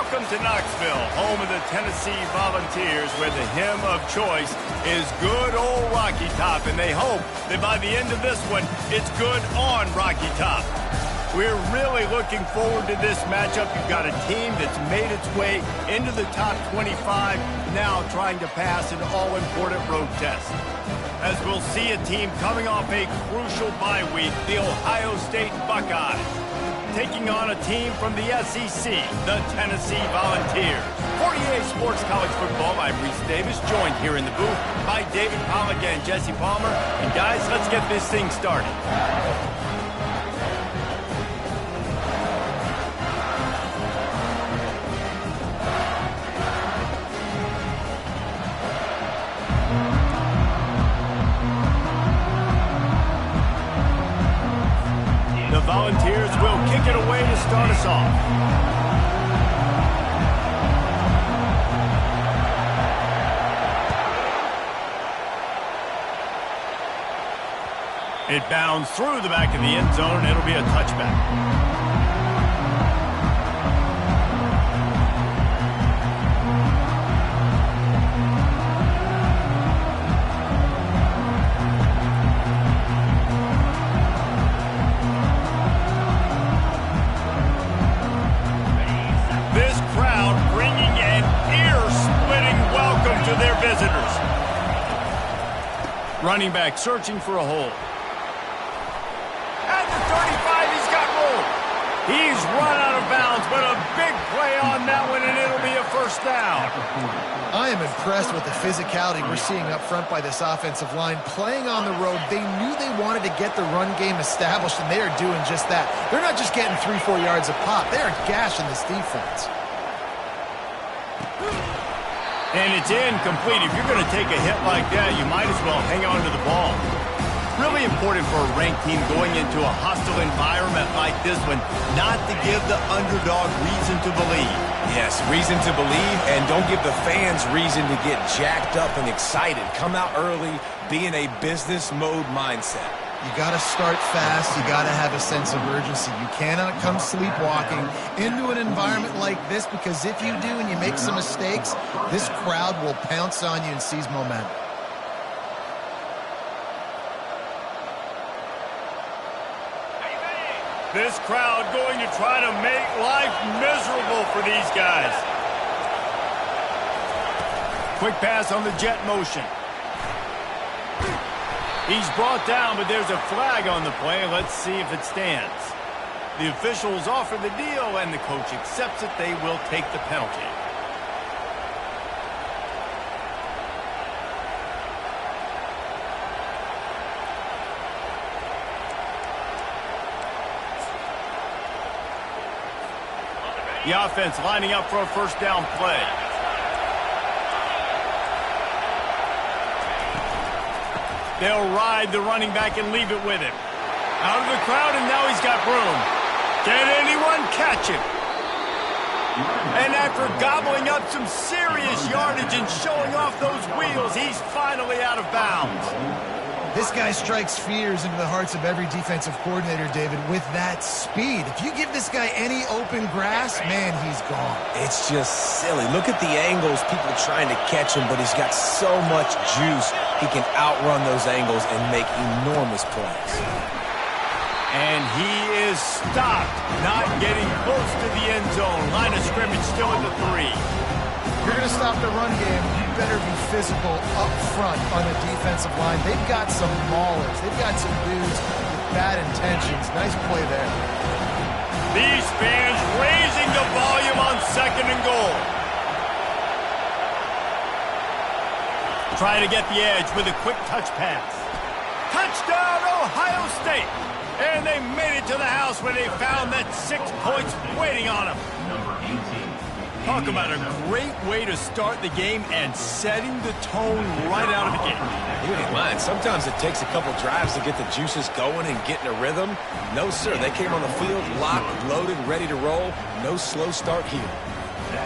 Welcome to Knoxville, home of the Tennessee Volunteers, where the hymn of choice is good old Rocky Top, and they hope that by the end of this one, it's good on Rocky Top. We're really looking forward to this matchup. You've got a team that's made its way into the top 25, now trying to pass an all-important road test. As we'll see a team coming off a crucial bye week, the Ohio State Buckeyes, taking on a team from the SEC, the Tennessee Volunteers. For EA Sports College Football, I'm Reese Davis, joined here in the booth by David Pollack and Jesse Palmer. And guys, let's get this thing started. The Volunteers will kick it away to start us off. It bounds through the back of the end zone, and it'll be a touchback. Visitors. Running back searching for a hole. At the 35, he's got room. He's run out of bounds, but a big play on that one, and it'll be a first down. I am impressed with the physicality we're seeing up front by this offensive line. Playing on the road, they knew they wanted to get the run game established, and they are doing just that. They're not just getting 3-4 yards a pop. They are gashing this defense. And it's incomplete. If you're going to take a hit like that, you might as well hang on to the ball. Really important for a ranked team going into a hostile environment like this one, not to give the underdog reason to believe. Yes, reason to believe, and don't give the fans reason to get jacked up and excited. Come out early, be in a business mode mindset. You got to start fast. You got to have a sense of urgency. You cannot come sleepwalking into an environment like this, because if you do and you make some mistakes, this crowd will pounce on you and seize momentum. This crowd going to try to make life miserable for these guys. Quick pass on the jet motion. He's brought down, but there's a flag on the play. Let's see if it stands. The officials offer the deal, and the coach accepts it. They will take the penalty. The offense lining up for a first down play. They'll ride the running back and leave it with him. Out of the crowd, and now he's got room. Can anyone catch him? And after gobbling up some serious yardage and showing off those wheels, he's finally out of bounds. This guy strikes fears into the hearts of every defensive coordinator, David, with that speed. If you give this guy any open grass, man, he's gone. It's just silly. Look at the angles, people trying to catch him, but he's got so much juice. He can outrun those angles and make enormous plays. And he is stopped, not getting close to the end zone. Line of scrimmage still at the 3. If you're going to stop the run game, you better be physical up front on the defensive line. They've got some maulers. They've got some dudes with bad intentions. Nice play there. These fans raising the volume on 2nd and goal. Trying to get the edge with a quick touch pass. Touchdown, Ohio State! And they made it to the house where they found that 6 points waiting on them. Number 18. Talk about a great way to start the game and setting the tone right out of the gate. You ain't lying. Sometimes it takes a couple drives to get the juices going and get in a rhythm. No, sir. They came on the field locked, loaded, ready to roll. No slow start here.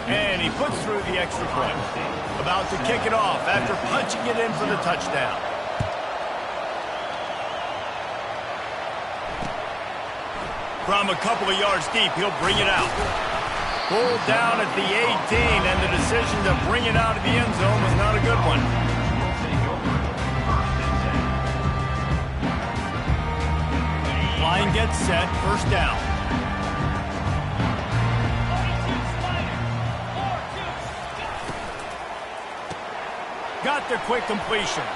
And he puts through the extra point. About to kick it off after punching it in for the touchdown. From a couple of yards deep, he'll bring it out. Pulled down at the 18, and the decision to bring it out of the end zone was not a good one. Line gets set, first down. Got the quick completion.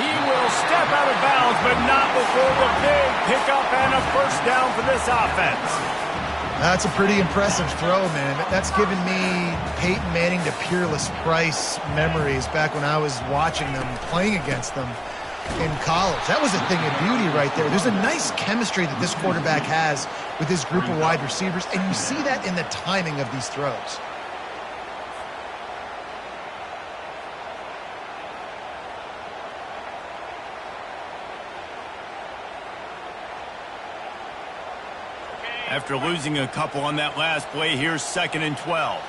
He will step out of bounds, but not before the big pickup and a first down for this offense. That's a pretty impressive throw, man. That's given me Peyton Manning to Peerless Price memories back when I was watching them, playing against them in college. That was a thing of beauty right there. There's a nice chemistry that this quarterback has with his group of wide receivers, and you see that in the timing of these throws. After losing a couple on that last play, here's 2nd and 12.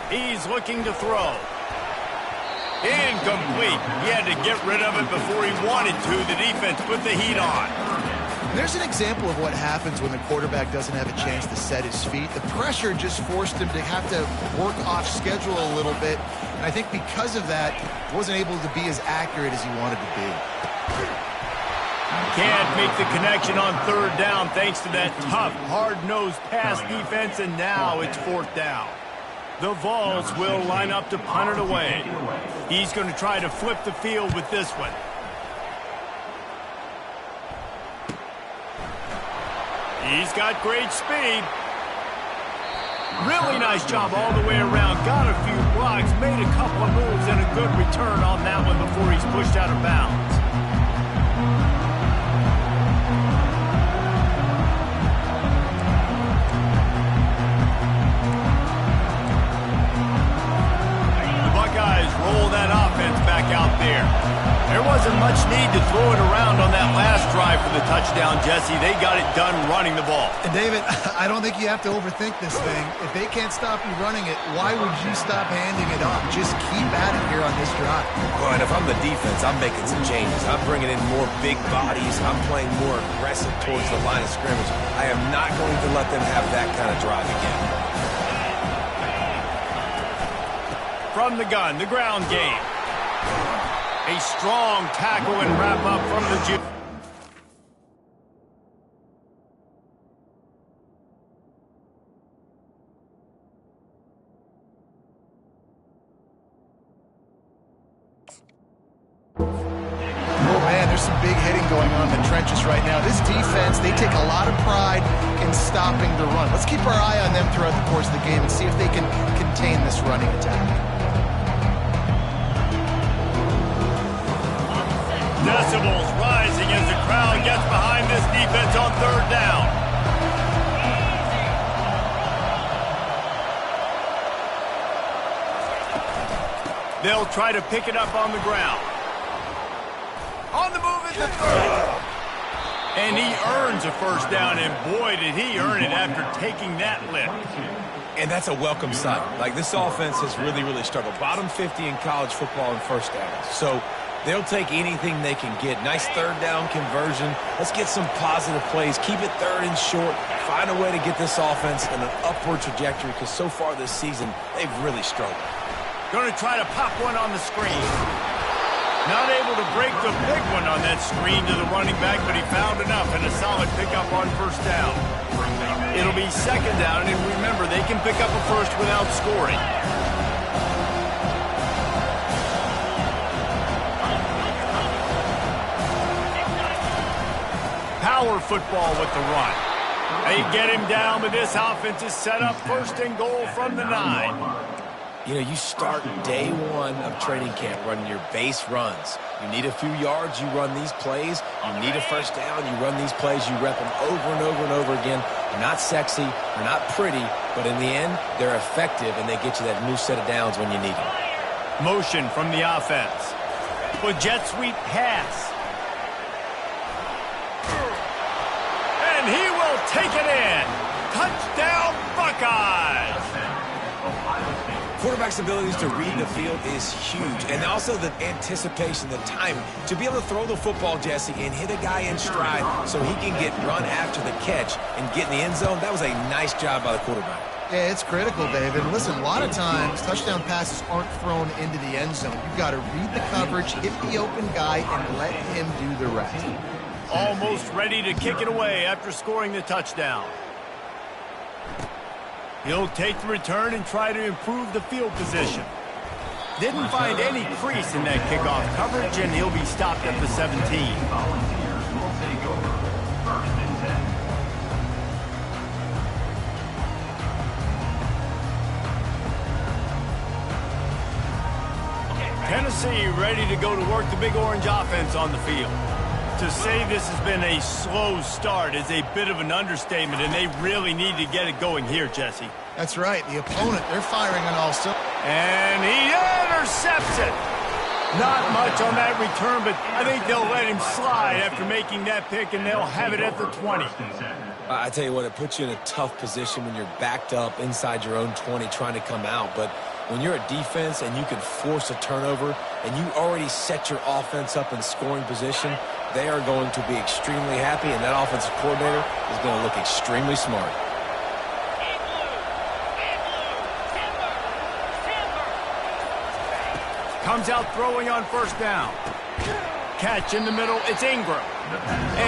He's looking to throw. Incomplete. He had to get rid of it before he wanted to. The defense put the heat on. There's an example of what happens when the quarterback doesn't have a chance to set his feet. The pressure just forced him to have to work off schedule a little bit. And I think because of that, he wasn't able to be as accurate as he wanted to be. Can't make the connection on 3rd down thanks to that tough, hard-nosed pass defense, and now it's 4th down. The Vols will line up to punt it away. He's going to try to flip the field with this one. He's got great speed. Really nice job all the way around. Got a few blocks, made a couple of moves, and a good return on that one before he's pushed out of bounds. Roll that offense back out there. There wasn't much need to throw it around on that last drive for the touchdown, Jesse. They got it done running the ball. And David, I don't think you have to overthink this thing. If they can't stop you running it, why would you stop handing it off? Just keep at it here on this drive. Well, and if I'm the defense, I'm making some changes. I'm bringing in more big bodies. I'm playing more aggressive towards the line of scrimmage. I am not going to let them have that kind of drive again. From the gun, the ground game. A strong tackle and wrap up from the Jew. Oh man, there's some big hitting going on in the trenches right now. This defense, they take a lot of pride in stopping the run. Let's keep our eye on them throughout the course of the game and see if they can contain this running attack. Decibels rising as the crowd gets behind this defense on 3rd down. They'll try to pick it up on the ground. On the move at the 30. And he earns a first down, and boy, did he earn it after taking that lift. And that's a welcome sight. Like, this offense has really, really struggled. Bottom 50 in college football in first downs. So they'll take anything they can get. Nice 3rd down conversion. Let's get some positive plays. Keep it 3rd and short. Find a way to get this offense in an upward trajectory, because so far this season, they've really struggled. Going to try to pop one on the screen. Not able to break the big one on that screen to the running back, but he found enough and a solid pickup on first down. It'll be 2nd down, and remember, they can pick up a first without scoring. Power football with the run. They get him down, but this offense is set up 1st and goal from the 9. You know, you start day one of training camp running your base runs. You need a few yards, you run these plays. You need a first down, you run these plays. You rep them over and over and over again. They're not sexy, they're not pretty, but in the end, they're effective, and they get you that new set of downs when you need them. Motion from the offense. With jet sweep pass. And he will take it in. Touchdown, Buckeyes. quarterback's abilities to read the field is huge. And also the anticipation, the timing. To be able to throw the football, Jesse, and hit a guy in stride so he can get run after the catch and get in the end zone, that was a nice job by the quarterback. Yeah, it's critical, David. And listen, a lot of times, touchdown passes aren't thrown into the end zone. You've got to read the coverage, hit the open guy, and let him do the rest. Almost ready to kick it away after scoring the touchdown. He'll take the return and try to improve the field position. Didn't find any crease in that kickoff coverage, and he'll be stopped at the 17. Tennessee ready to go to work the Big Orange offense on the field. To say this has been a slow start is a bit of an understatement, and they really need to get it going here, Jesse. That's right. The opponent, they're firing on all cylinders. And he intercepts it. Not much on that return, but I think they'll let him slide after making that pick, and they'll have it at the 20. I tell you what, it puts you in a tough position when you're backed up inside your own 20 trying to come out. But when you're a defense and you can force a turnover and you already set your offense up in scoring position, they are going to be extremely happy, and that offensive coordinator is going to look extremely smart. Comes out throwing on first down. Catch in the middle, it's Ingram.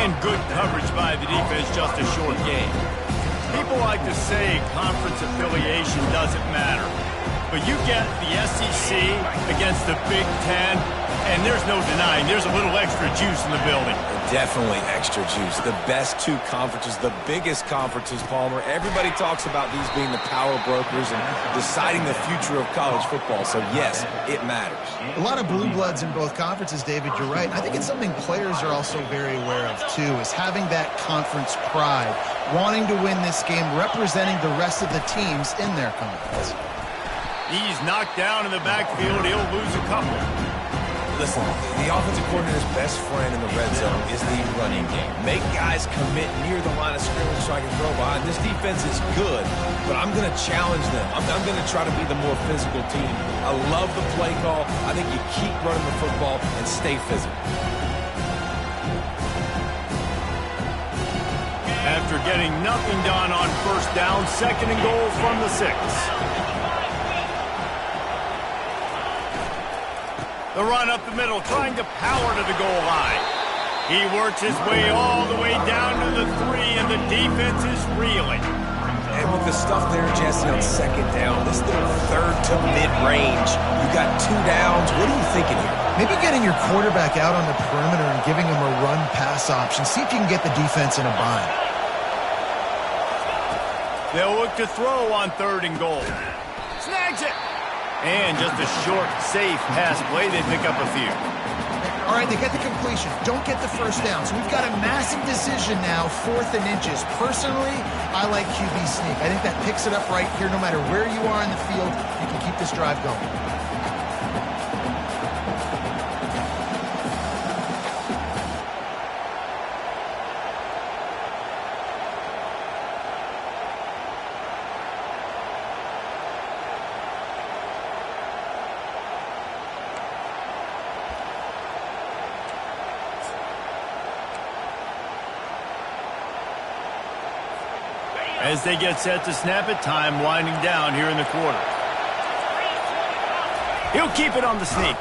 And good coverage by the defense, just a short game. People like to say conference affiliation doesn't matter. But you get the SEC against the Big Ten, and there's no denying there's a little extra juice in the building. Definitely extra juice. The best two conferences, the biggest conferences, Palmer. Everybody talks about these being the power brokers and deciding the future of college football. So, yes, it matters. A lot of blue bloods in both conferences, David, you're right. I think it's something players are also very aware of, too, is having that conference pride, wanting to win this game, representing the rest of the teams in their conference. He's knocked down in the backfield. He'll lose a couple. Listen, the offensive coordinator's best friend in the red zone is the running game. Make guys commit near the line of scrimmage so I can throw behind. This defense is good, but I'm going to challenge them. I'm going to try to be the more physical team. I love the play call. I think you keep running the football and stay physical. After getting nothing done on first down, 2nd and goal from the 6. The run up the middle, trying to power to the goal line. He works his way all the way down to the 3, and the defense is reeling. And with the stuff there, Jesse, on 2nd down, this little 3rd to mid-range, you got 2 downs. What are you thinking here? Maybe getting your quarterback out on the perimeter and giving him a run-pass option. See if you can get the defense in a bind. They'll look to throw on 3rd and goal. Snags it. And just a short, safe pass play. They pick up a few. All right, they get the completion. Don't get the first down. So we've got a massive decision now, 4th and inches. Personally, I like QB sneak. I think that picks it up right here. No matter where you are in the field, you can keep this drive going. As they get set to snap it, time winding down here in the quarter. He'll keep it on the sneak.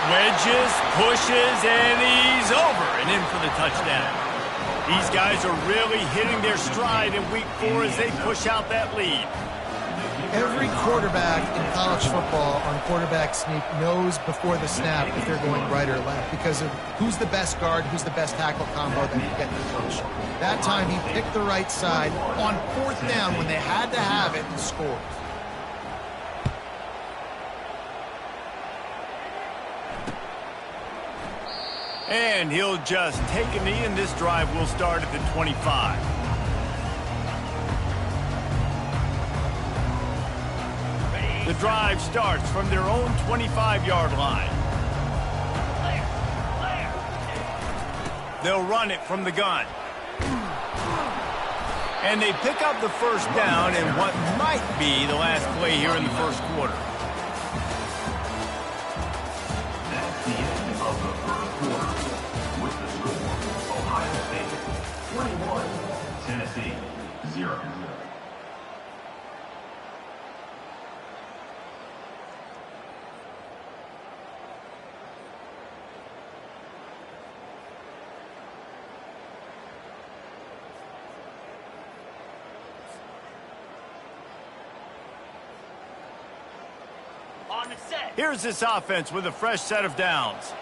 Wedges, pushes, and he's over and in for the touchdown. These guys are really hitting their stride in week 4 as they push out that lead. Every quarterback in college football on quarterback sneak knows before the snap if they're going right or left because of who's the best guard, who's the best tackle combo that can get the coach. That time he picked the right side on 4th down when they had to have it and scored. And he'll just take a knee, and this drive will start at the 25. The drive starts from their own 25-yard line. They'll run it from the gun. And they pick up the first down in what might be the last play here in the first quarter. That's the end of the first quarter. With the score, Ohio State 21, Tennessee 0. Here's this offense with a fresh set of downs.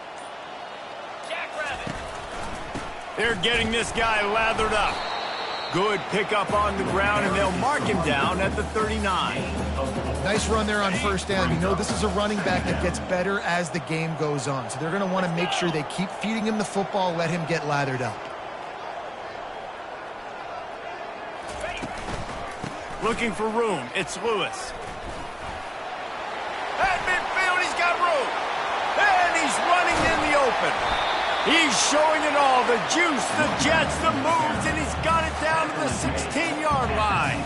They're getting this guy lathered up. Good pickup on the ground, and they'll mark him down at the 39. Nice run there on first down. You know, this is a running back that gets better as the game goes on. So they're going to want to make sure they keep feeding him the football, let him get lathered up. Looking for room. It's Lewis. At midfield, he's got room. And he's running in the open. He's showing it all. The juice, the jets, the moves, and he's got it down to the 16-yard line.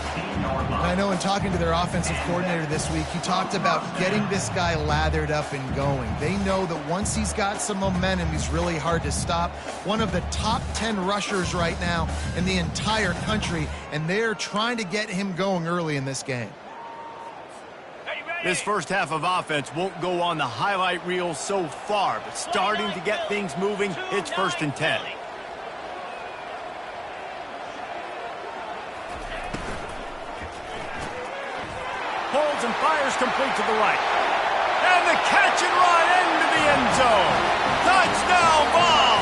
I know in talking to their offensive coordinator this week, he talked about getting this guy lathered up and going. They know that once he's got some momentum, he's really hard to stop. One of the top 10 rushers right now in the entire country, and they're trying to get him going early in this game. This first half of offense won't go on the highlight reel so far, but starting to get things moving, it's 1st and 10. Holds and fires complete to the right. And the catch and run into the end zone. Touchdown ball!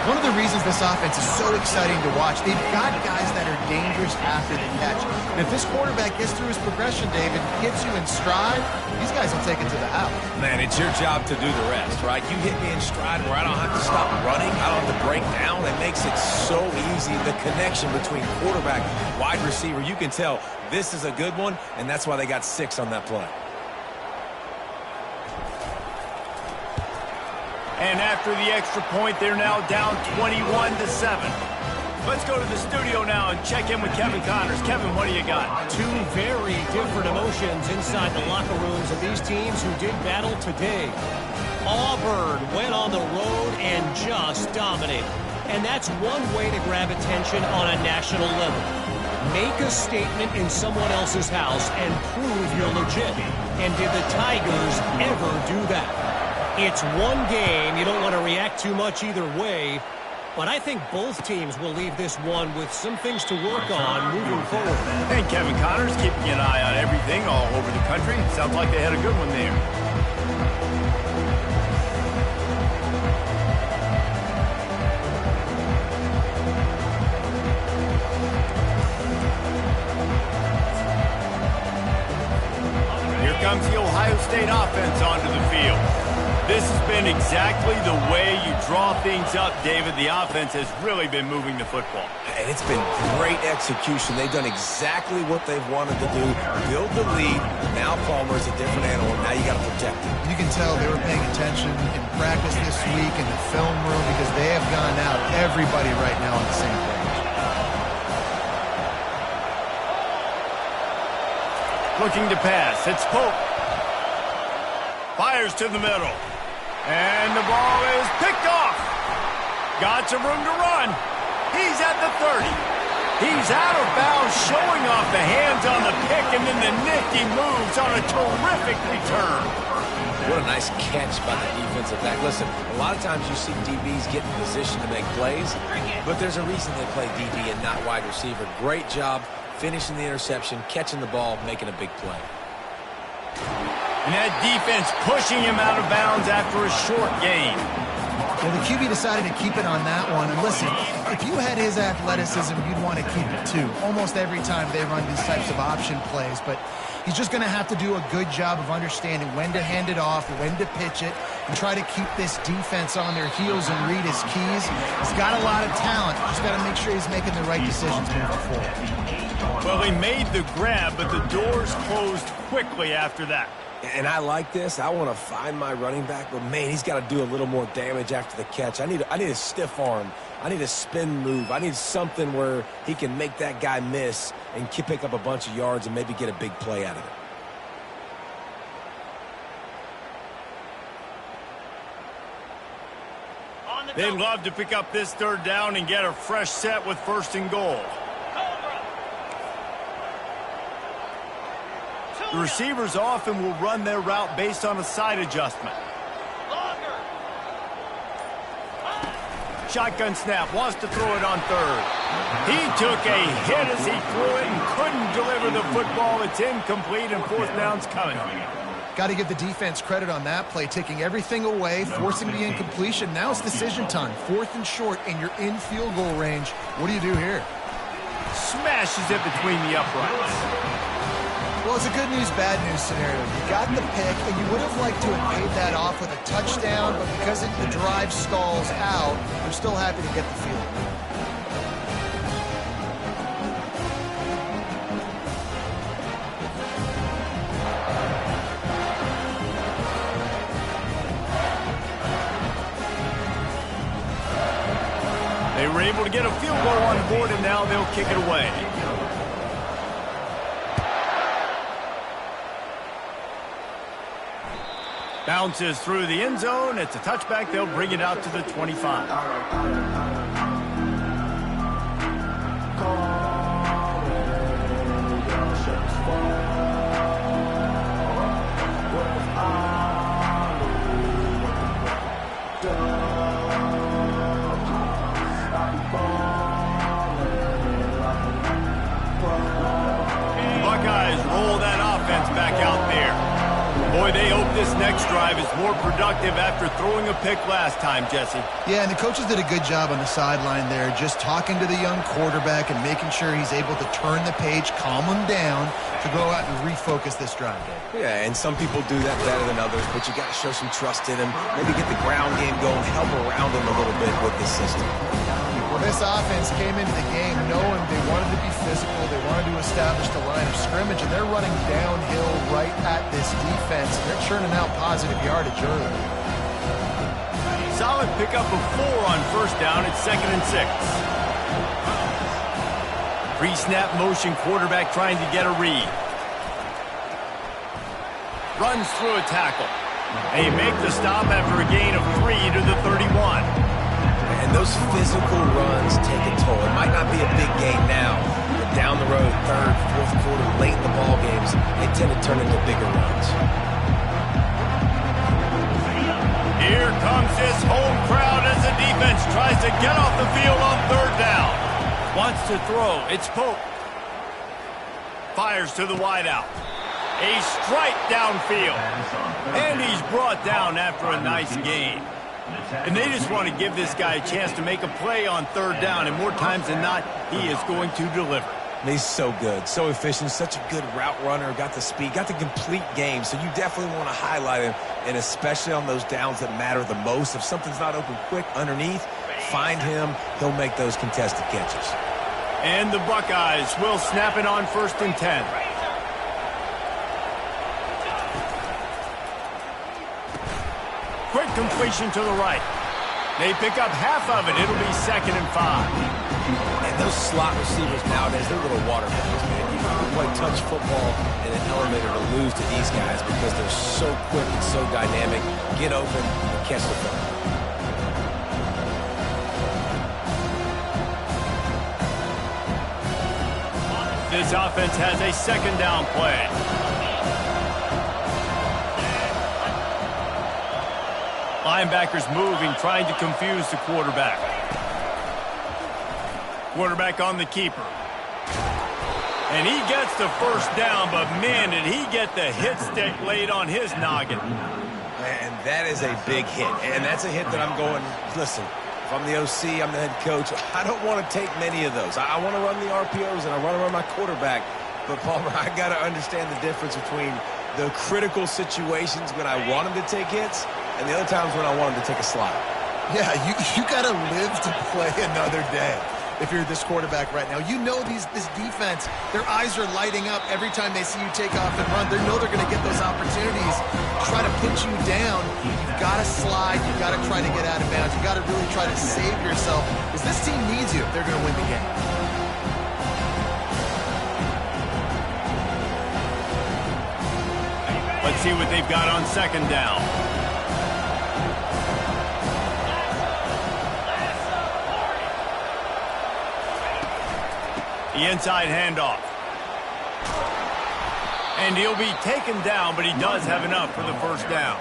One of the reasons this offense is so exciting to watch, they've got guys that are dangerous after the catch. And if this quarterback gets through his progression, David, gets you in stride, these guys will take it to the house. Man, it's your job to do the rest, right? You hit me in stride where I don't have to stop running. I don't have to break down. It makes it so easy. The connection between quarterback, wide receiver, you can tell this is a good one, and that's why they got 6 on that play. And after the extra point, they're now down 21-7. Let's go to the studio now and check in with Kevin Connors. Kevin, what do you got? Two very different emotions inside the locker rooms of these teams who did battle today. Auburn went on the road and just dominated. And that's one way to grab attention on a national level. Make a statement in someone else's house and prove you're legit. And did the Tigers ever do that? It's one game. You don't want to react too much either way. But I think both teams will leave this one with some things to work on moving forward. And Kevin Connors keeping an eye on everything all over the country. Sounds like they had a good one there. Here comes the Ohio State offense onto the field. This has been exactly the way you draw things up, David. The offense has really been moving the football. And it's been great execution. They've done exactly what they've wanted to do. Build the lead. Now Palmer's a different animal. Now you got to protect him. You can tell they were paying attention in practice this week in the film room because they have gone out, everybody right now on the same page. Looking to pass. It's Pope. Fires to the middle. And the ball is picked off. Got some room to run. He's at the 30. He's out of bounds, showing off the hands on the pick, and then the nifty moves on a terrific return. What a nice catch by the defensive back. Listen, a lot of times you see DBs get in position to make plays, but there's a reason they play DB and not wide receiver. Great job finishing the interception, catching the ball, making a big play. And that defense pushing him out of bounds after a short gain. Well, the QB decided to keep it on that one. And listen, if you had his athleticism, you'd want to keep it too. Almost every time they run these types of option plays. But he's just going to have to do a good job of understanding when to hand it off, when to pitch it, and try to keep this defense on their heels and read his keys. He's got a lot of talent. Just got to make sure he's making the right decisions moving forward. Well, he made the grab, but the doors closed quickly after that. And I like this. I want to find my running back, but, man, he's got to do a little more damage after the catch. I need a stiff arm. I need a spin move. I need something where he can make that guy miss and pick up a bunch of yards and maybe get a big play out of it. They'd love to pick up this third down and get a fresh set with 1st and goal. The receivers often will run their route based on a side adjustment. Shotgun snap, wants to throw it on 3rd. He took a hit as he threw it and couldn't deliver the football. It's incomplete and 4th down's coming. Got to give the defense credit on that play, taking everything away, forcing the incompletion. Now it's decision time. 4th and short, and you're in field goal range. What do you do here? Smashes it between the uprights. Well, it's a good news, bad news scenario. You got the pick, and you would have liked to have paid that off with a touchdown, but because the drive stalls out, you're still happy to get the field. They were able to get a field goal on board, and now they'll kick it away. Bounces through the end zone. It's a touchback. They'll bring it out to the 25. Buckeyes roll that offense back out there. Boy, they hope this next drive is more productive after throwing a pick last time, Jesse. Yeah, and the coaches did a good job on the sideline there, just talking to the young quarterback and making sure he's able to turn the page, calm him down, to go out and refocus this drive. Yeah, and some people do that better than others, but you got to show some trust in him, maybe get the ground game going, help around him a little bit with the system. Well, this offense came into the game knowing they wanted to be physical, they wanted to establish the line of scrimmage, and they're running downhill right at this defense. They're churning out positive yardage early. Solid pickup of 4 on 1st down. It's 2nd and 6. Pre-snap motion, quarterback trying to get a read. Runs through a tackle. They make the stop after a gain of 3 to the 31. And those physical runs take a toll. It might not be a big gain now, but down the road, 3rd, 4th quarter, late in the ball games, they tend to turn into bigger runs. Here comes this home crowd as the defense tries to get off the field on 3rd down. Wants to throw. It's Pope. Fires to the wideout. A strike downfield. And he's brought down after a nice gain. And they just want to give this guy a chance to make a play on 3rd down, and more times than not, he is going to deliver. He's so good, so efficient, such a good route runner, got the speed, got the complete game, so you definitely want to highlight him, and especially on those downs that matter the most. If something's not open quick underneath, find him, he'll make those contested catches. And the Buckeyes will snap it on 1st and 10. Quick completion to the right. They pick up half of it. It'll be 2nd and 5. And those slot receivers nowadays, they're little water guys, man. You can play touch football in an elevator to lose to these guys because they're so quick and so dynamic. Get open and catch the ball. This offense has a 2nd down play. Linebackers moving, trying to confuse the quarterback. Quarterback on the keeper. And he gets the 1st down, but man, did he get the hit stick laid on his noggin. Man, that is a big hit. And that's a hit that I'm going, listen, if I'm the OC, I'm the head coach, I don't want to take many of those. I want to run the RPOs and I want to run my quarterback. But, Palmer, I got to understand the difference between the critical situations when I want him to take hits and the other times when I want him to take a slide. Yeah, you got to live to play another day. if you're this quarterback right now. You know this defense, their eyes are lighting up every time they see you take off and run. They know they're going to get those opportunities to try to put you down. You've got to slide. You've got to try to get out of bounds. You've got to really try to save yourself because this team needs you if they're going to win the game. Let's see what they've got on second down. The inside handoff. And he'll be taken down, but he does have enough for the first down.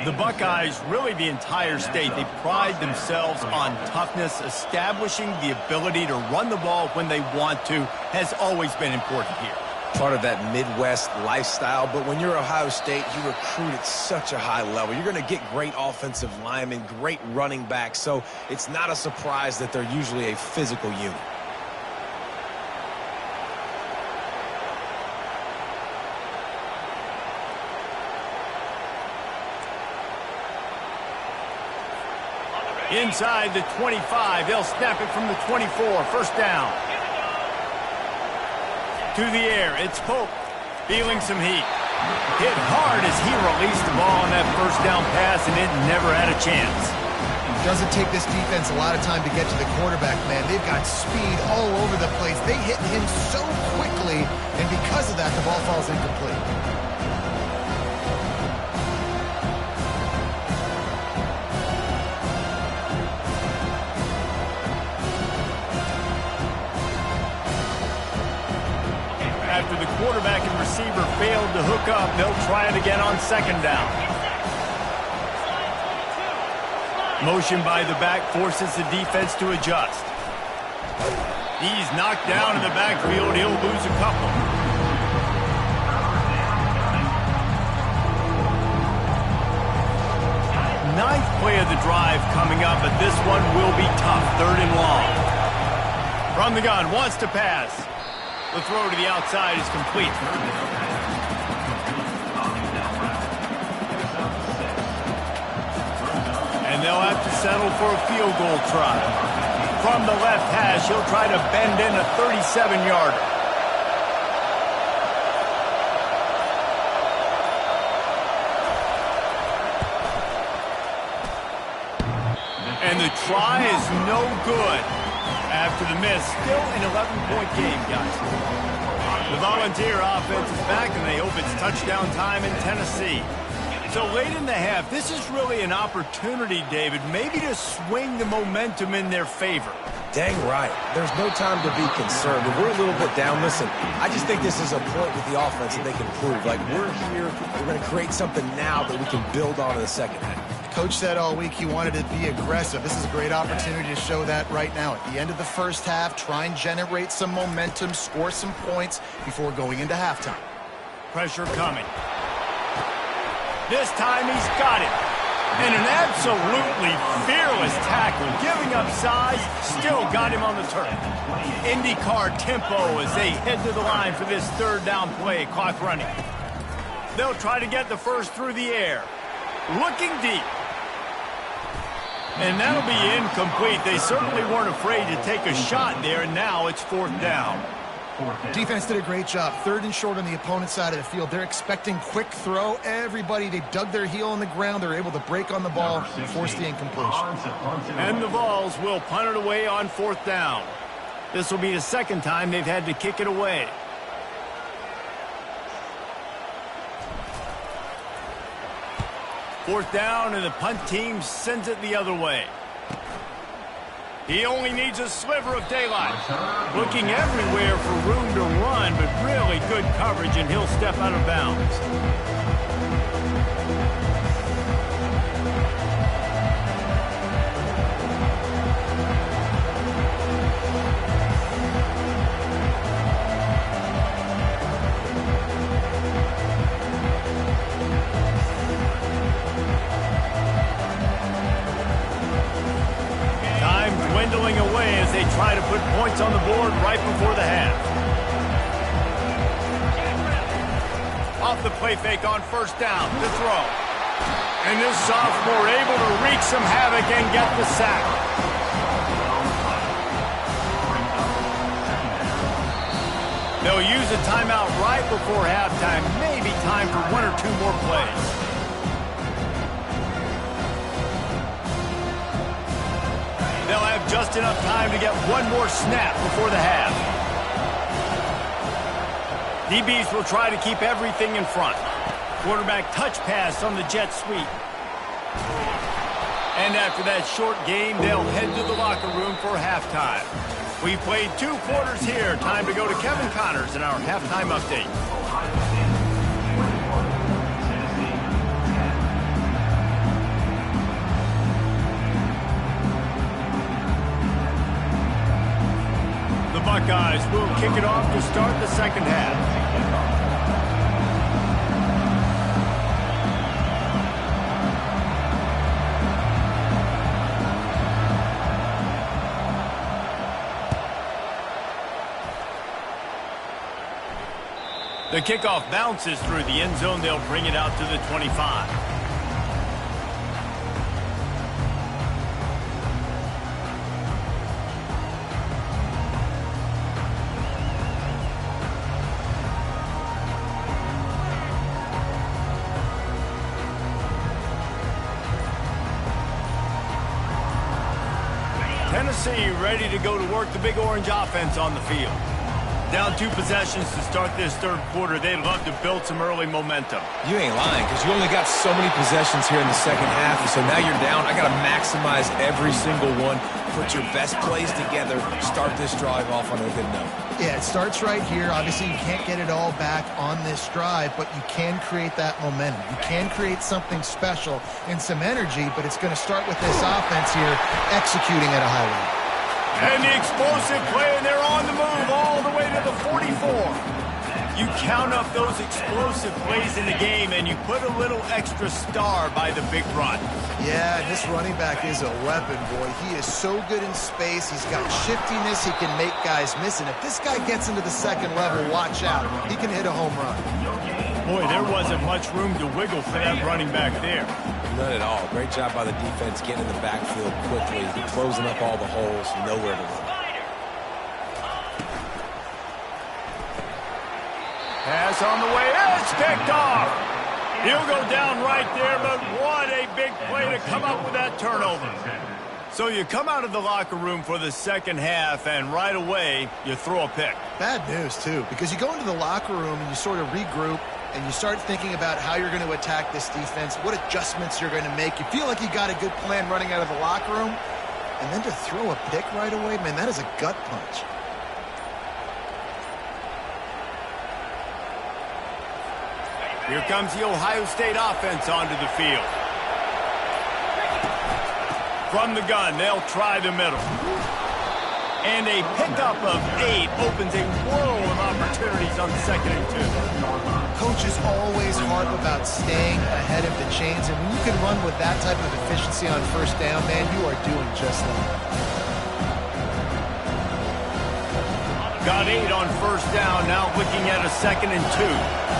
The Buckeyes, really the entire state, they pride themselves on toughness. Establishing the ability to run the ball when they want to has always been important here. Part of that Midwest lifestyle, but when you're Ohio State, you recruit at such a high level. You're going to get great offensive linemen, great running backs, so it's not a surprise that they're usually a physical unit. Inside the 25, they'll snap it from the 24, first down. To the air, it's Pope, feeling some heat. Hit hard as he released the ball on that first down pass, and it never had a chance. It doesn't take this defense a lot of time to get to the quarterback, man. They've got speed all over the place. They hit him so quickly, and because of that, the ball falls incomplete. After the quarterback and receiver failed to hook up, they'll try it again on second down. Motion by the back forces the defense to adjust. He's knocked down in the backfield. He'll lose a couple. Ninth play of the drive coming up, but this one will be tough. Third and long. From the gun, wants to pass. The throw to the outside is complete. And they'll have to settle for a field goal try. From the left hash, he'll try to bend in a 37-yarder. And the try is no good. After the miss, still an 11-point game, guys. The Volunteer offense is back, and they hope it's touchdown time in Tennessee. So late in the half, this is really an opportunity, David, maybe to swing the momentum in their favor. Dang right. There's no time to be concerned. If we're a little bit down, listen, I just think this is a point with the offense that they can prove. Like, we're here, we're going to create something now that we can build on in the second half. Coach said all week he wanted to be aggressive. This is a great opportunity to show that right now. At the end of the first half, try and generate some momentum, score some points before going into halftime. Pressure coming. This time he's got it. And an absolutely fearless tackle, giving up size, still got him on the turf. IndyCar tempo as they head to the line for this third down play, clock running. They'll try to get the first through the air. Looking deep. And that'll be incomplete. They certainly weren't afraid to take a shot there, and now it's fourth down. Defense did a great job. Third and short on the opponent's side of the field. They're expecting quick throw. Everybody, they dug their heel on the ground. They're able to break on the ball and force the incompletion. And the Vols will punt it away on fourth down. This will be the second time they've had to kick it away. Fourth down, and the punt team sends it the other way. He only needs a sliver of daylight. Looking everywhere for room to run, but really good coverage, and he'll step out of bounds. Dwindling away as they try to put points on the board right before the half. Off the play fake on first down, the throw. And this sophomore able to wreak some havoc and get the sack. They'll use a timeout right before halftime. Maybe time for one or two more plays. They'll have just enough time to get one more snap before the half. DBs will try to keep everything in front. Quarterback touch pass on the jet sweep. And after that short game, they'll head to the locker room for halftime. We played 2 quarters here. Time to go to Kevin Connors in our halftime update. The Buckeyes will kick it off to start the second half. The kickoff bounces through the end zone. They'll bring it out to the 25. Tennessee ready to go to work the Big Orange offense on the field. Down 2 possessions to start this third quarter. They'd love to build some early momentum. You ain't lying, because you only got so many possessions here in the second half, and so now you're down. I got to maximize every single one. Put your best plays together. Start this drive off on a good note. Yeah, it starts right here. Obviously, you can't get it all back on this drive, but you can create that momentum. You can create something special and some energy, but it's going to start with this offense here executing at a high rate. And the explosive play, and they're on the move all the way to the 44. You count up those explosive plays in the game, and you put a little extra star by the big run. Yeah, this running back is a weapon, boy. He is so good in space. He's got shiftiness. He can make guys miss. And if this guy gets into the second level, watch out. He can hit a home run. Boy, there wasn't much room to wiggle for that running back there. None at all. Great job by the defense getting in the backfield quickly, closing up all the holes, nowhere to run. Pass on the way, it's picked off. He'll go down right there, but what a big play to come up with that turnover. So you come out of the locker room for the second half, and right away, you throw a pick. Bad news, too, because you go into the locker room and you sort of regroup, and you start thinking about how you're going to attack this defense, what adjustments you're going to make. You feel like you got a good plan running out of the locker room, and then to throw a pick right away, man, that is a gut punch. Here comes the Ohio State offense onto the field. From the gun, they'll try the middle. And a pickup of 8 opens a world of opportunities on 2nd and 2. Coach is always hard about staying ahead of the chains, and when you can run with that type of efficiency on first down, man, you are doing just that. Got 8 on first down, now looking at a 2nd and 2.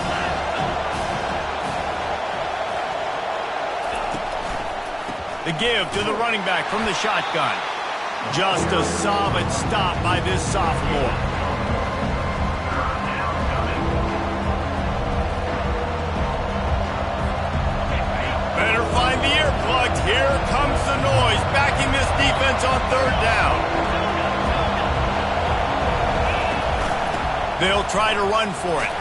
The give to the running back from the shotgun. Just a solid stop by this sophomore. Better find the earplugs. Here comes the noise, backing this defense on 3rd down. They'll try to run for it.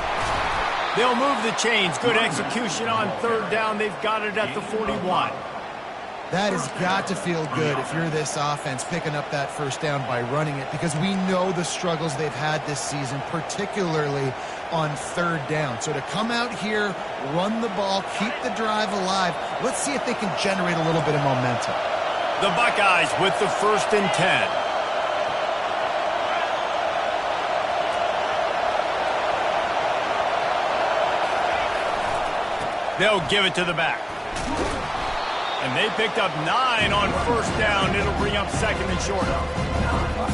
They'll move the chains. Good execution on 3rd down. They've got it at the 41. That has got to feel good if you're this offense picking up that first down by running it, because we know the struggles they've had this season, particularly on 3rd down. So to come out here, run the ball, keep the drive alive, let's see if they can generate a little bit of momentum. The Buckeyes with the 1st and 10. They'll give it to the back. And they picked up 9 on first down. It'll bring up 2nd and short.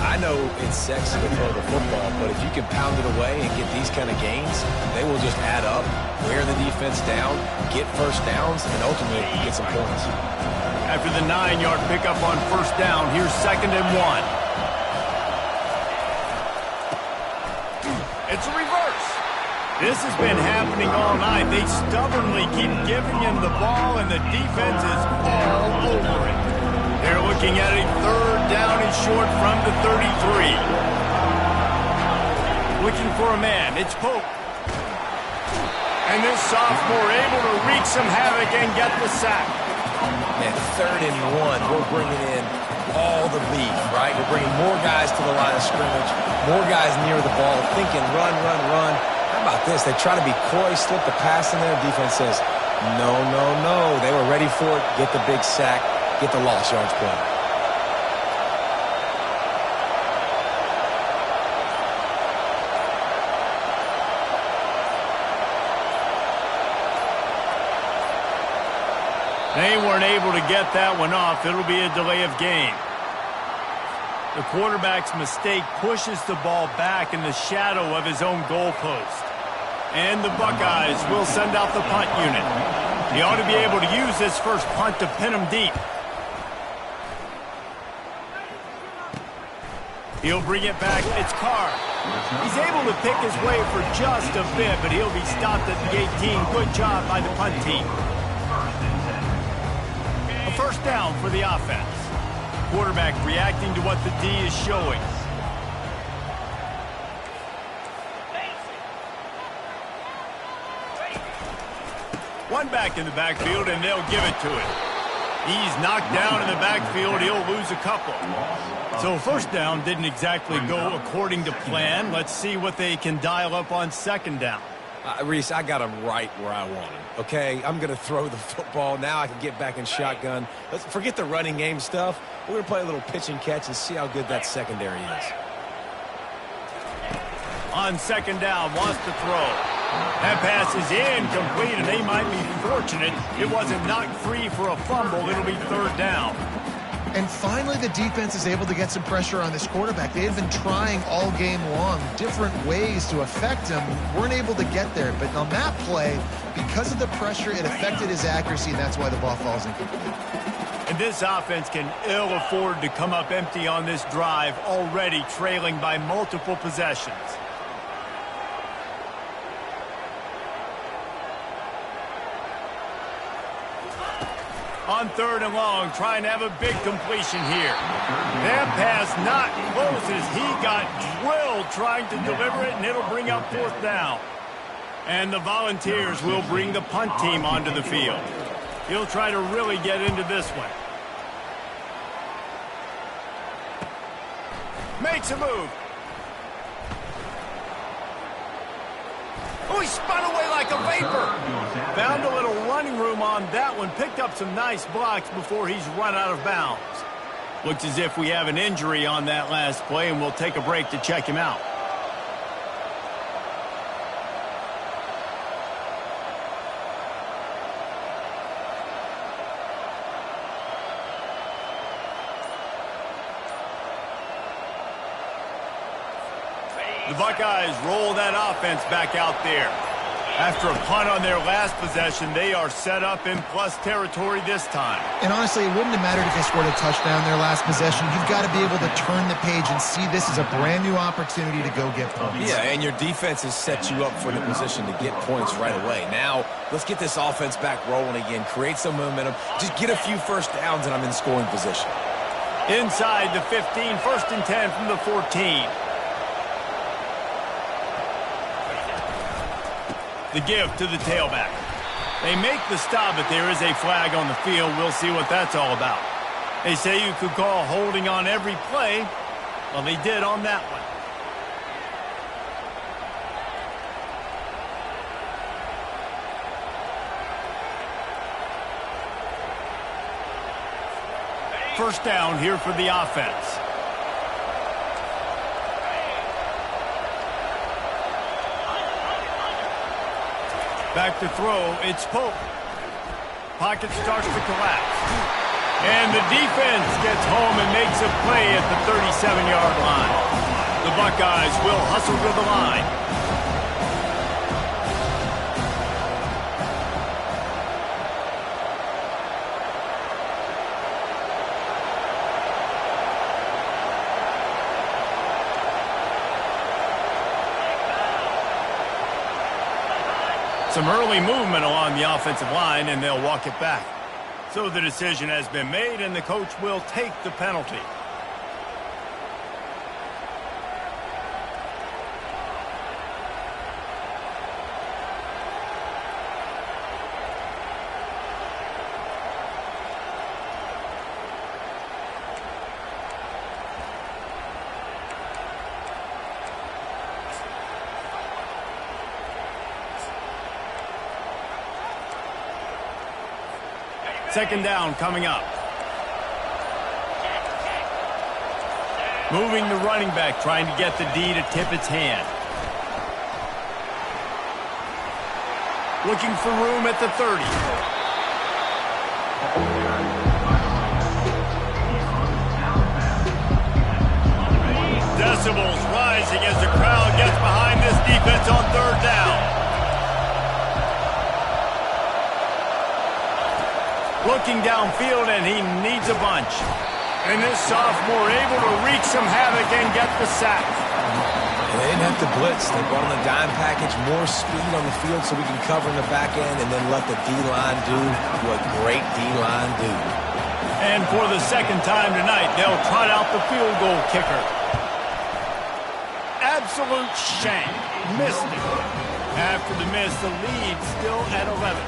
I know it's sexy to throw the football, but if you can pound it away and get these kind of gains, they will just add up, wear the defense down, get first downs, and ultimately get some points. After the 9-yard pickup on first down, here's 2nd and 1. It's a This has been happening all night. They stubbornly keep giving him the ball, and the defense is all over it. They're looking at a third down and short from the 33. Looking for a man. It's Pope. And this sophomore able to wreak some havoc and get the sack. Man, 3rd and 1, we're bringing in all the beef, right? We're bringing more guys to the line of scrimmage, more guys near the ball, thinking run, run, run. How about this? They try to be coy, slip the pass in there. Defense says, no, no, no. They were ready for it. Get the big sack. Get the lost yards play. They weren't able to get that one off. It'll be a delay of game. The quarterback's mistake pushes the ball back in the shadow of his own goalpost. And the Buckeyes will send out the punt unit. He ought to be able to use this first punt to pin him deep. He'll bring it back. It's Carr. He's able to pick his way for just a bit, but he'll be stopped at the 18. Good job by the punt team. A first down for the offense. Quarterback reacting to what the D is showing. One back in the backfield, and they'll give it to him. He's knocked down in the backfield. He'll lose a couple. So first down didn't exactly go according to plan. Let's see what they can dial up on second down. Reese, I got him right where I want him, okay? I'm going to throw the football. Now I can get back in shotgun. Let's forget the running game stuff. We're going to play a little pitch and catch and see how good that secondary is. On second down, wants to throw. That pass is incomplete, and they might be fortunate it wasn't knocked free for a fumble. It'll be third down. And finally, the defense is able to get some pressure on this quarterback. They had been trying all game long different ways to affect him. Weren't able to get there. But on that play, because of the pressure, it affected his accuracy, and that's why the ball falls incomplete. And this offense can ill afford to come up empty on this drive, already trailing by multiple possessions. On third and long, trying to have a big completion here. That pass not close as he got drilled trying to deliver it, and it'll bring up fourth down. And the Volunteers will bring the punt team onto the field. He'll try to really get into this one. Makes a move. Oh, he spun away like a vapor. Found a little running room on that one. Picked up some nice blocks before he's run out of bounds. Looks as if we have an injury on that last play, and we'll take a break to check him out. The Buckeyes roll that offense back out there. After a punt on their last possession, they are set up in plus territory this time. And honestly, it wouldn't have mattered if they scored a touchdown their last possession. You've got to be able to turn the page and see this as a brand new opportunity to go get points. Yeah, and your defense has set you up for the position to get points right away. Now, let's get this offense back rolling again, create some momentum, just get a few first downs, and I'm in scoring position. Inside the 15, first and 10 from the 14. The give to the tailback. They make the stop, but there is a flag on the field. We'll see what that's all about. They say you could call holding on every play. Well, they did on that one. First down here for the offense. Back to throw, it's Pope. Pocket starts to collapse. And the defense gets home and makes a play at the 37-yard line. The Buckeyes will hustle to the line. Some early movement along the offensive line, and they'll walk it back. So the decision has been made, and the coach will take the penalty. Second down coming up. Moving the running back, trying to get the D to tip its hand. Looking for room at the 30. Decibels rising as the crowd gets behind this defense on third down. Looking downfield, and he needs a bunch. And this sophomore able to wreak some havoc and get the sack. They didn't have to blitz. They brought on the dime package, more speed on the field so we can cover in the back end and then let the D-line do what great D-line do. And for the second time tonight, they'll trot out the field goal kicker. Absolute shank. Missed it. After the miss, the lead still at 11.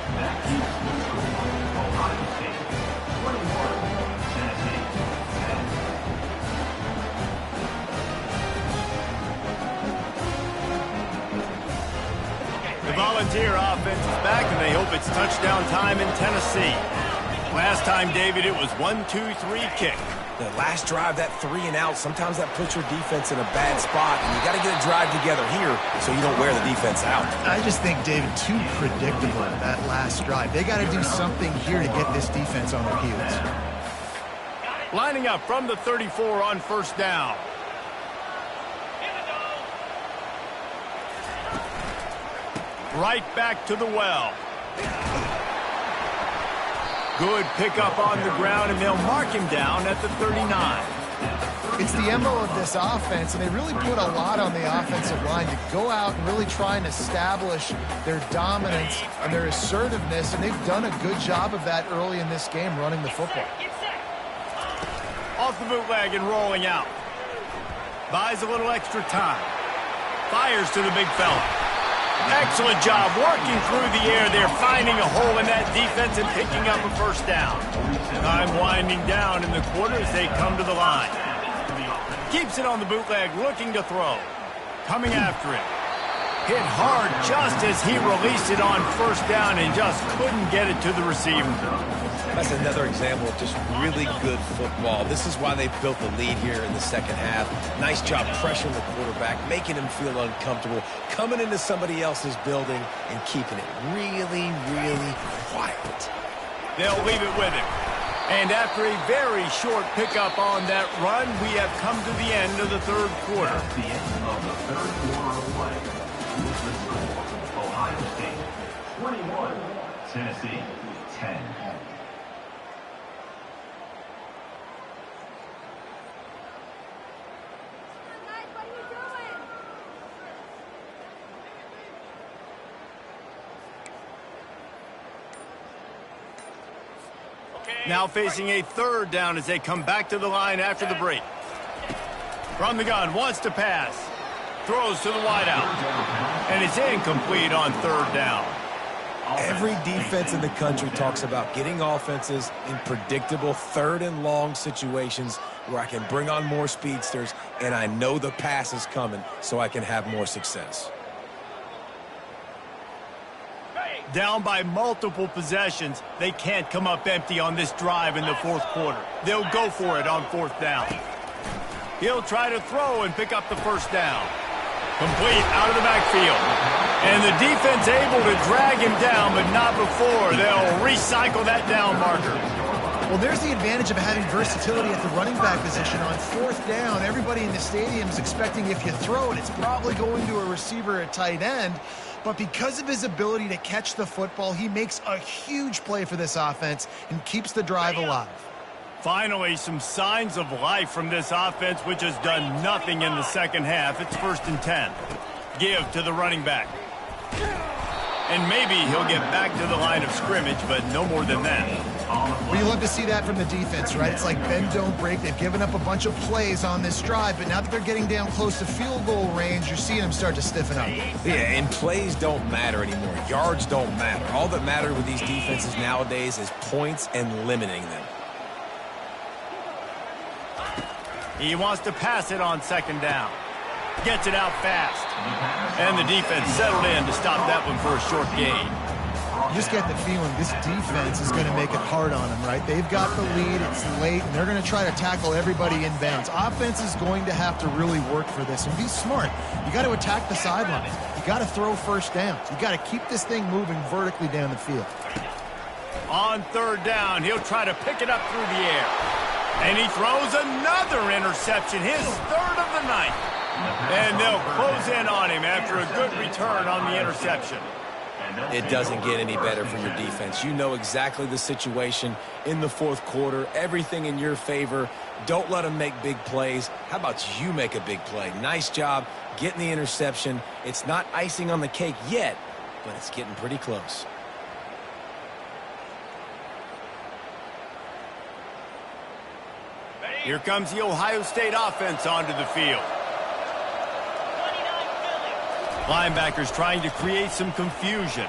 The Volunteer offense is back, and they hope it's touchdown time in Tennessee. Last time, David, it was 1-2-3 kick. The last drive, that 3 and out, sometimes that puts your defense in a bad spot, and you got to get a drive together here so you don't wear the defense out. I just think, David, too predictable that last drive. They got to do something here to get this defense on their heels. Lining up from the 34 on first down. Right back to the well. Good pickup on the ground, and they'll mark him down at the 39. It's the MO of this offense, and they really put a lot on the offensive line to go out and really try and establish their dominance and their assertiveness, and they've done a good job of that early in this game, running the football. Off the bootleg and rolling out. Buys a little extra time. Fires to the big fella. Excellent job working through the air there, finding a hole in that defense and picking up a first down. Time winding down in the quarter as they come to the line. Keeps it on the bootleg, looking to throw. Coming after it. Hit hard just as he released it on first down and just couldn't get it to the receiver. That's another example of just really good football. This is why they built the lead here in the second half. Nice job pressuring the quarterback, making him feel uncomfortable, coming into somebody else's building and keeping it really, really quiet. They'll leave it with him. And after a very short pickup on that run, we have come to the end of the third quarter. At the end of the third quarter of play, with the score, Ohio State 21, Tennessee 10. Now facing a third down as they come back to the line after the break. From the gun, wants to pass. Throws to the wideout. And it's incomplete on third down. Every defense in the country talks about getting offenses in predictable third and long situations where I can bring on more speedsters and I know the pass is coming so I can have more success. Down by multiple possessions, they can't come up empty on this drive in the fourth quarter. They'll go for it on fourth down. He'll try to throw and pick up the first down. Complete out of the backfield. And the defense able to drag him down, but not before. They'll recycle that down marker. Well, there's the advantage of having versatility at the running back position. On fourth down, everybody in the stadium is expecting if you throw it, it's probably going to a receiver at tight end. But because of his ability to catch the football, he makes a huge play for this offense and keeps the drive alive. Finally, some signs of life from this offense, which has done nothing in the second half. It's 1st and 10. Give to the running back. And maybe he'll get back to the line of scrimmage, but no more than that. Well, you love to see that from the defense, right? It's like bend, don't break. They've given up a bunch of plays on this drive, but now that they're getting down close to field goal range, you're seeing them start to stiffen up. Yeah, and plays don't matter anymore. Yards don't matter. All that matters with these defenses nowadays is points and limiting them. He wants to pass it on second down. Gets it out fast. And the defense settled in to stop that one for a short gain. You just get the feeling this defense is going to make it hard on them, right? They've got the lead, it's late, and they're going to try to tackle everybody in bounds. Offense is going to have to really work for this and be smart. You got to attack the sidelines. You got to throw first downs. You got to keep this thing moving vertically down the field. On third down, he'll try to pick it up through the air. And he throws another interception, his third of the night. And they'll close in on him after a good return on the interception. It doesn't get any better for your defense. You know exactly the situation in the fourth quarter, everything in your favor. Don't let them make big plays. How about you make a big play? Nice job getting the interception. It's not icing on the cake yet, but it's getting pretty close. Here comes the Ohio State offense onto the field. Linebackers trying to create some confusion.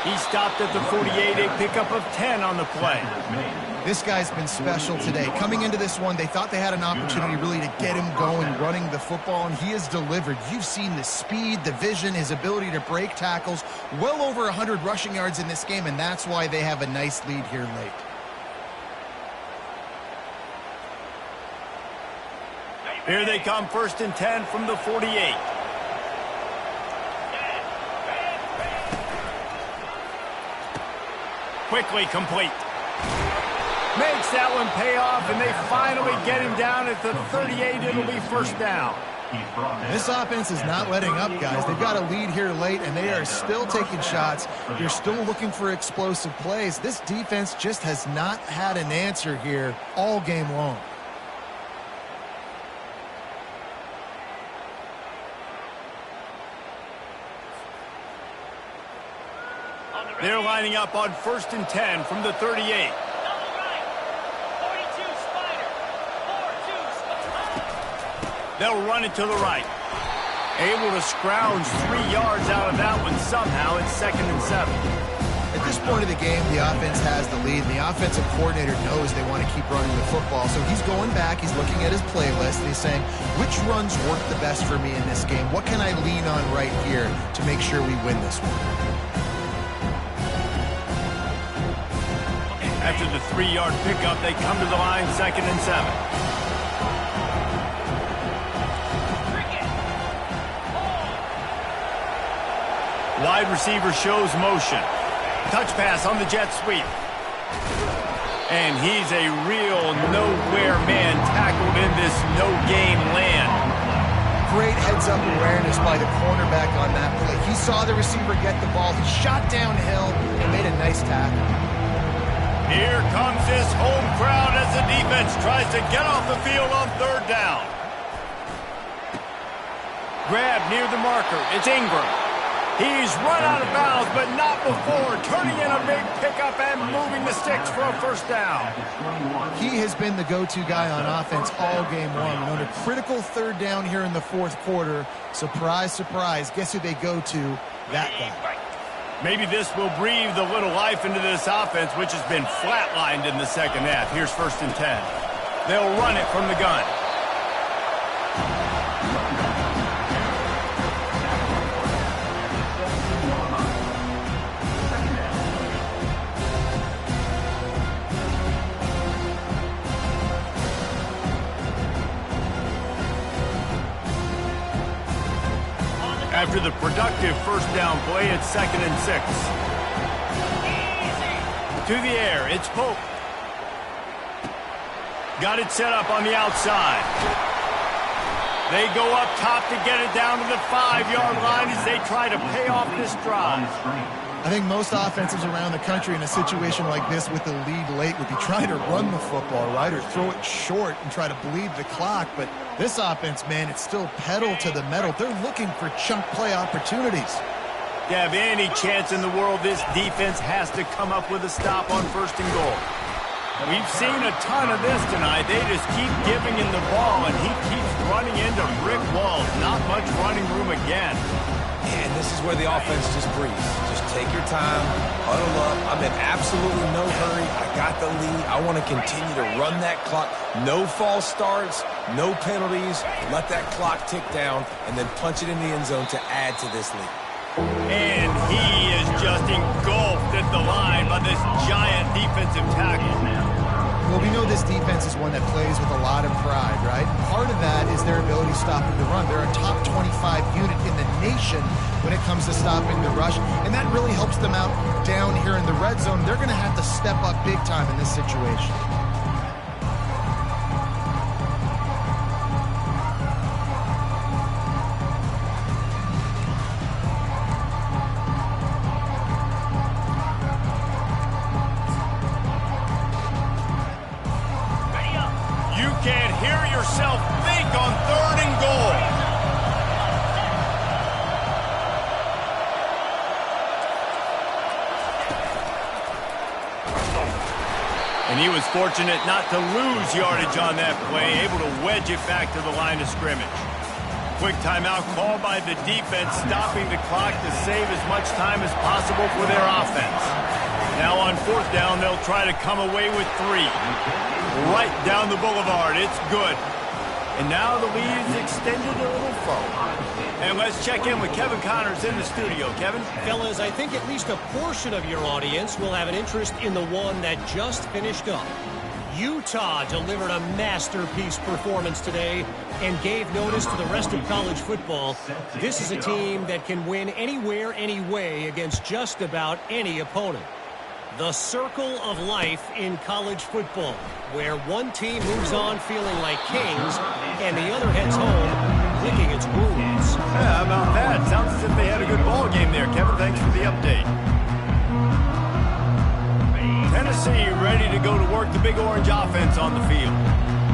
He stopped at the 48, a pickup of 10 on the play. This guy's been special today. Coming into this one, they thought they had an opportunity really to get him going, running the football, and he has delivered. You've seen the speed, the vision, his ability to break tackles. Well over 100 rushing yards in this game, and that's why they have a nice lead here late. Here they come, 1st and 10 from the 48. Quickly complete. Makes that one pay off, and they finally get him down at the 38. It'll be first down. This offense is not letting up, guys. They've got a lead here late, and they are still taking shots. They're still looking for explosive plays. This defense just has not had an answer here all game long. They're lining up on 1st and 10 from the 38. They'll run it to the right. Able to scrounge 3 yards out of that one somehow. It's 2nd and 7. At this point of the game, the offense has the lead, and the offensive coordinator knows they want to keep running the football. So he's going back, he's looking at his playlist, and he's saying, which runs work the best for me in this game? What can I lean on right here to make sure we win this one? After the 3-yard pickup, they come to the line, 2nd and 7. Wide receiver shows motion. Touch pass on the jet sweep. And he's a real nowhere man tackled in this no-gain land. Great heads-up awareness by the cornerback on that play. He saw the receiver get the ball. He shot downhill and made a nice tackle. Here comes this home crowd as the defense tries to get off the field on 3rd down. Grab near the marker. It's Ingram. He's run out of bounds, but not before. Turning in a big pickup and moving the sticks for a first down. He has been the go-to guy on offense all game long. And on a critical 3rd down here in the 4th quarter, surprise, surprise, guess who they go to? That guy. Maybe this will breathe a little life into this offense, which has been flatlined in the 2nd half. Here's 1st and 10. They'll run it from the gun. After the productive first down play, it's 2nd and 6. To the air, it's Pope. Got it set up on the outside. They go up top to get it down to the 5-yard line as they try to pay off this drive. I think most offenses around the country in a situation like this with the lead late would be trying to run the football, right, or throw it short and try to bleed the clock. But this offense, man, it's still pedal to the metal. They're looking for chunk play opportunities. To have any chance in the world, this defense has to come up with a stop on 1st and goal. We've seen a ton of this tonight. They just keep giving him the ball, and he keeps running into brick walls. Not much running room again. And this is where the offense just breathes. Just take your time, huddle up. I'm in absolutely no hurry. I got the lead. I want to continue to run that clock. No false starts, no penalties. Let that clock tick down, and then punch it in the end zone to add to this lead. And he is just engulfed at the line by this giant defensive tackle. Well, we know this defense is one that plays with a lot of pride, right? Part of that is their ability stopping the run. They're a top 25 unit in the nation when it comes to stopping the rush, and that really helps them out down here in the red zone. They're going to have to step up big time in this situation. Can't hear yourself think on 3rd and goal. And he was fortunate not to lose yardage on that play, able to wedge it back to the line of scrimmage. Quick timeout called by the defense, stopping the clock to save as much time as possible for their offense. Now on 4th down, they'll try to come away with 3. Right down the boulevard. It's good. And now the lead is extended a little further. And let's check in with Kevin Connors in the studio. Kevin? Fellas, I think at least a portion of your audience will have an interest in the one that just finished up. Utah delivered a masterpiece performance today and gave notice to the rest of college football. This is a team that can win anywhere, anyway against just about any opponent. The circle of life in college football, where one team moves on feeling like kings and the other heads home licking its wounds. Yeah, how about that? Sounds as if they had a good ball game there. Kevin, thanks for the update. Tennessee ready to go to work the Big Orange offense on the field.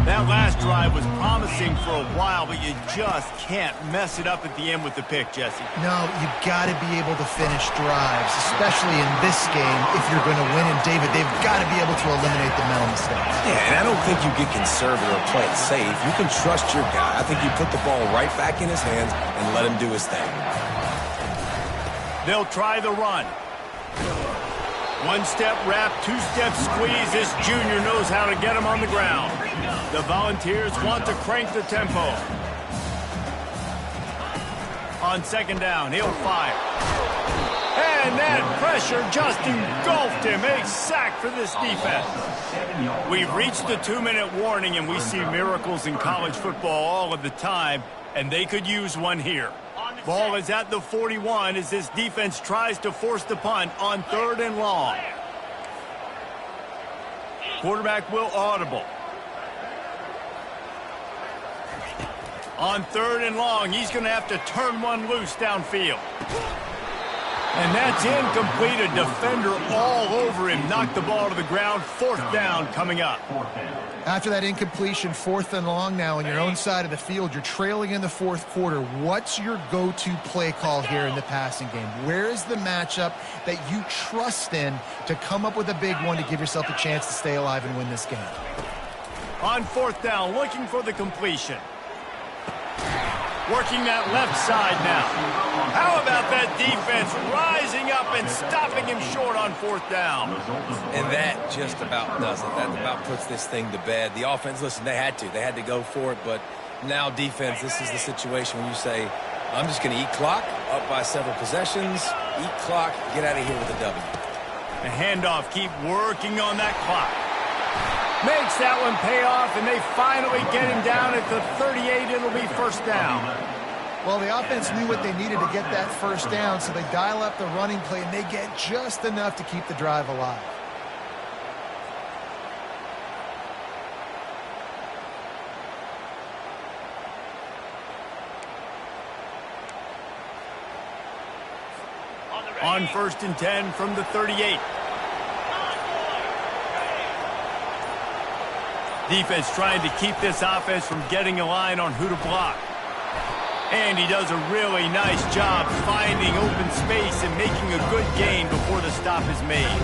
That last drive was promising for a while, but you just can't mess it up at the end with the pick, Jesse. No, you've got to be able to finish drives, especially in this game if you're going to win. And, David, they've got to be able to eliminate the mental mistakes. Yeah, and I don't think you get conservative or play it safe. You can trust your guy. I think you put the ball right back in his hands and let him do his thing. They'll try the run. One-step wrap, two-step squeeze. This junior knows how to get him on the ground. The Volunteers want to crank the tempo. On 2nd down, he'll fire. And that pressure just engulfed him. A sack for this defense. We've reached the 2-minute warning, and we see miracles in college football all of the time, and they could use one here. Ball is at the 41 as this defense tries to force the punt on 3rd and long. Quarterback will audible. On 3rd and long, he's going to have to turn one loose downfield. And that's incomplete. A defender all over him. Knocked the ball to the ground. 4th down coming up. After that incompletion, 4th and long now on your own side of the field, you're trailing in the 4th quarter. What's your go-to play call here in the passing game? Where is the matchup that you trust in to come up with a big one to give yourself a chance to stay alive and win this game? On 4th down, looking for the completion. Working that left side now. How about that defense rising up and stopping him short on 4th down? And that just about does it. That about puts this thing to bed. The offense, listen, they had to go for it, but now defense, this is the situation when you say, I'm just going to eat clock, up by several possessions, eat clock, get out of here with a W. The handoff, keep working on that clock. Makes that one pay off, and they finally get him down at the 38. It'll be 1st down. Well, the offense knew what they needed to get that 1st down, so they dial up the running play, and they get just enough to keep the drive alive. On 1st and 10 from the 38. Defense trying to keep this offense from getting a line on who to block. And he does a really nice job finding open space and making a good gain before the stop is made.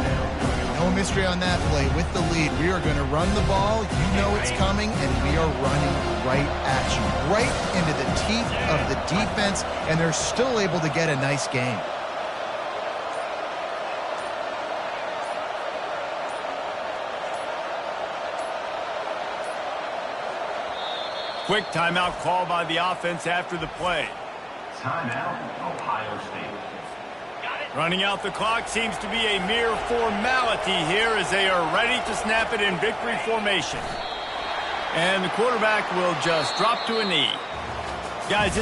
No mystery on that play. With the lead, we are going to run the ball. You know it's coming, and we are running right at you, right into the teeth of the defense, and they're still able to get a nice gain. Quick timeout call by the offense after the play. Timeout, Ohio State. Running out the clock seems to be a mere formality here as they are ready to snap it in victory formation. And the quarterback will just drop to a knee. Guys, this